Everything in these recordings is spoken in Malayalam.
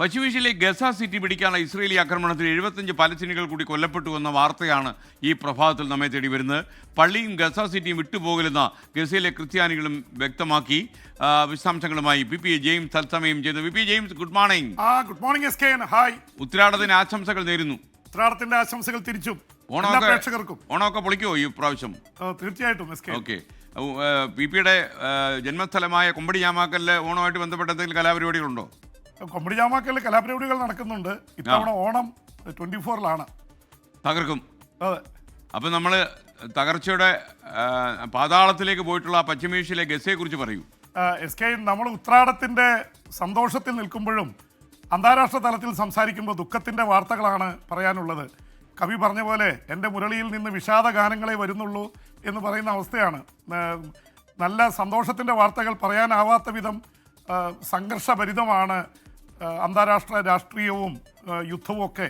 പശ്ചിമേഷ്യയിലെ ഗസ സിറ്റി പിടിക്കാനുള്ള ഇസ്രയേലി ആക്രമണത്തിൽ 75 പലസ്തീനികൾ കൂടി കൊല്ലപ്പെട്ടു എന്ന വാർത്തയാണ് ഈ പ്രഭാതത്തിൽ നമ്മെ തേടി വരുന്നത്. പള്ളിയും ഗസ സിറ്റിയും വിട്ടുപോകില്ലെന്ന ഗസയിലെ ക്രിസ്ത്യാനികളും വ്യക്തമാക്കി. വിശദാംശങ്ങളുമായി പി ജെയിംസ് തത്സമയം ചെയ്തു. P James, good morning. Good morning S K. Hi. ഉത്രാടത്തിന് ആശംസകൾ നേരുന്നു. ഉത്രാടത്തിന്റെ ആശംസകൾ തിരിച്ചും ഓണമൊക്കെ പൊളിക്കുമോ ഈ പ്രാവശ്യം? തീർച്ചയായിട്ടും. ഓക്കെ. പിയുടെ ജന്മസ്ഥലമായ കൊമ്പടി ഞാമാക്കലിലെ ഓണമായിട്ട് ബന്ധപ്പെട്ട എന്തെങ്കിലും കലാപരിപാടികളുണ്ടോ? കൊമ്പടി ജാമാക്കലിൽ കലാപരിപാടികൾ നടക്കുന്നുണ്ട്. ഇത്തവണ ഓണം 24-ലാണ്. തകർക്കും. അതെ. അപ്പം നമ്മൾ തകർച്ചയുടെ പാതാളത്തിലേക്ക് പോയിട്ടുള്ള പശ്ചിമേഷ്യയിലെ ഗസയെ കുറിച്ച് പറയൂ. എസ് കെ, നമ്മൾ ഉത്രാടത്തിന്റെ സന്തോഷത്തിൽ നിൽക്കുമ്പോഴും അന്താരാഷ്ട്ര തലത്തിൽ സംസാരിക്കുമ്പോൾ ദുഃഖത്തിന്റെ വാർത്തകളാണ് പറയാനുള്ളത്. കവി പറഞ്ഞ പോലെ എൻ്റെ മുരളിയിൽ നിന്ന് വിഷാദ ഗാനങ്ങളെ വരുന്നുള്ളൂ എന്ന് പറയുന്ന അവസ്ഥയാണ്. നല്ല സന്തോഷത്തിൻ്റെ വാർത്തകൾ പറയാനാവാത്ത വിധം സംഘർഷഭരിതമാണ് അന്താരാഷ്ട്ര രാഷ്ട്രീയവും യുദ്ധവും ഒക്കെ.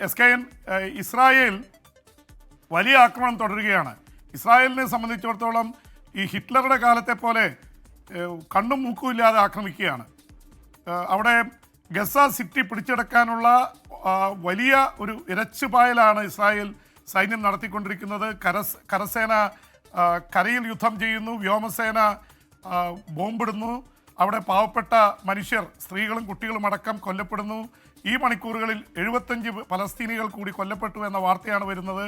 എസ് കെ എൻ, ഇസ്രായേൽ വലിയ ആക്രമണം തുടരുകയാണ്. ഇസ്രായേലിനെ സംബന്ധിച്ചിടത്തോളം ഈ ഹിറ്റ്ലറുടെ കാലത്തെ പോലെ കണ്ണും മൂക്കും ഇല്ലാതെ ആക്രമിക്കുകയാണ്. അവിടെ ഗസ സിറ്റി പിടിച്ചെടുക്കാനുള്ള വലിയ ഒരു ഇരച്ചുപായലാണ് ഇസ്രായേൽ സൈന്യം നടത്തിക്കൊണ്ടിരിക്കുന്നത്. കരസേന കരയിൽ യുദ്ധം ചെയ്യുന്നു, വ്യോമസേന ബോംബിടുന്നു. അവിടെ പാവപ്പെട്ട മനുഷ്യർ, സ്ത്രീകളും കുട്ടികളും അടക്കം കൊല്ലപ്പെടുന്നു. ഈ മണിക്കൂറുകളിൽ 75 പലസ്തീനികൾ കൂടി കൊല്ലപ്പെട്ടു എന്ന വാർത്തയാണ് വരുന്നത്.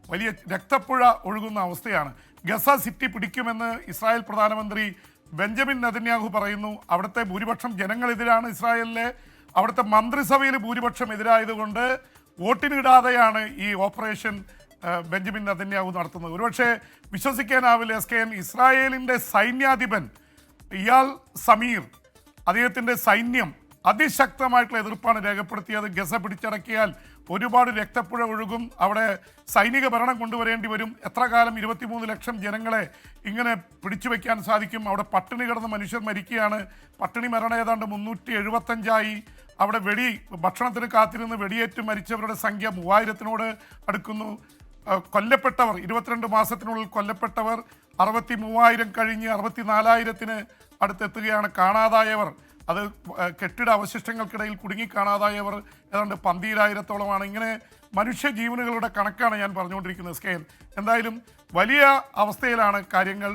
വലിയ രക്തപ്പുഴ ഒഴുകുന്ന അവസ്ഥയാണ്. ഗസ സിറ്റി പിടിക്കുമെന്ന് ഇസ്രായേൽ പ്രധാനമന്ത്രി ബെഞ്ചമിൻ നെതന്യാഹു പറയുന്നു. അവിടുത്തെ ഭൂരിപക്ഷം ജനങ്ങളെതിരാണ് ഇസ്രായേലിലെ. അവിടുത്തെ മന്ത്രിസഭയിൽ ഭൂരിപക്ഷം എതിരായതുകൊണ്ട് വോട്ടിനിടാതെയാണ് ഈ ഓപ്പറേഷൻ ബെഞ്ചമിൻ നെതന്യാഹു നടത്തുന്നത്. ഒരുപക്ഷെ വിശ്വസിക്കാനാവില്ല എസ് കെ എൻ, ഇസ്രായേലിൻ്റെ സൈന്യാധിപൻ ഇയാൽ സമീർ, അദ്ദേഹത്തിൻ്റെ സൈന്യം അതിശക്തമായിട്ടുള്ള എതിർപ്പാണ് രേഖപ്പെടുത്തിയത്. ഗസ പിടിച്ചടക്കിയാൽ ഒരുപാട് രക്തപ്പുഴ ഒഴുകും, അവിടെ സൈനിക ഭരണം കൊണ്ടുവരേണ്ടി വരും. എത്ര കാലം 23 ലക്ഷം ജനങ്ങളെ ഇങ്ങനെ പിടിച്ചു വയ്ക്കാൻ സാധിക്കും? അവിടെ പട്ടിണി കിടന്ന് മനുഷ്യർ മരിക്കുകയാണ്. പട്ടിണി മരണം ഏതാണ്ട് 375ആയി. അവിടെ ഭക്ഷണത്തിന് കാത്തിരുന്ന് വെടിയേറ്റ് മരിച്ചവരുടെ സംഖ്യ 3000-നോട് അടുക്കുന്നു. കൊല്ലപ്പെട്ടവർ 22 മാസത്തിനുള്ളിൽ കൊല്ലപ്പെട്ടവർ 63,000 കഴിഞ്ഞ് 64,000-ന് അടുത്തെത്തുകയാണ്. കാണാതായവർ, അത് കെട്ടിട അവശിഷ്ടങ്ങൾക്കിടയിൽ കുടുങ്ങി കാണാതായവർ ഏതാണ്ട് 12,000-ഓളമാണ്. ഇങ്ങനെ മനുഷ്യജീവനുകളുടെ കണക്കാണ് ഞാൻ പറഞ്ഞുകൊണ്ടിരിക്കുന്നത് സ്കെയിൽ. എന്തായാലും വലിയ അവസ്ഥയിലാണ് കാര്യങ്ങൾ.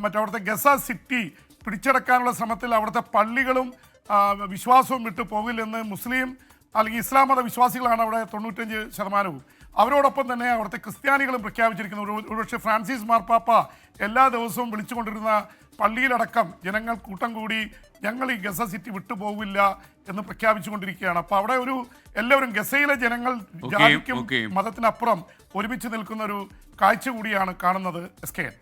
മറ്റവിടുത്തെ ഗസ സിറ്റി പിടിച്ചെടുക്കാനുള്ള ശ്രമത്തിൽ അവിടുത്തെ പള്ളികളും വിശ്വാസവും വിട്ടു പോകില്ലെന്ന് മുസ്ലിം അല്ലെങ്കിൽ ഇസ്ലാം മത വിശ്വാസികളാണ് അവിടെ 95%. അവരോടൊപ്പം തന്നെ അവിടുത്തെ ക്രിസ്ത്യാനികളും പ്രഖ്യാപിച്ചിരിക്കുന്നു. ഒരുപക്ഷെ ഫ്രാൻസിസ് മാർപ്പാപ്പ എല്ലാ ദിവസവും വിളിച്ചുകൊണ്ടിരുന്ന പള്ളിയിലടക്കം ജനങ്ങൾ കൂട്ടം കൂടി ഞങ്ങൾ ഈ ഗസ സിറ്റി വിട്ടുപോകില്ല എന്ന് പ്രഖ്യാപിച്ചുകൊണ്ടിരിക്കുകയാണ്. അപ്പോൾ അവിടെ എല്ലാവരും ഗസയിലെ ജനങ്ങൾ ജാതിക്കും മതത്തിനപ്പുറം ഒരുമിച്ച് നിൽക്കുന്ന ഒരു കാഴ്ച കൂടിയാണ് കാണുന്നത് എസ് കെ എൻ.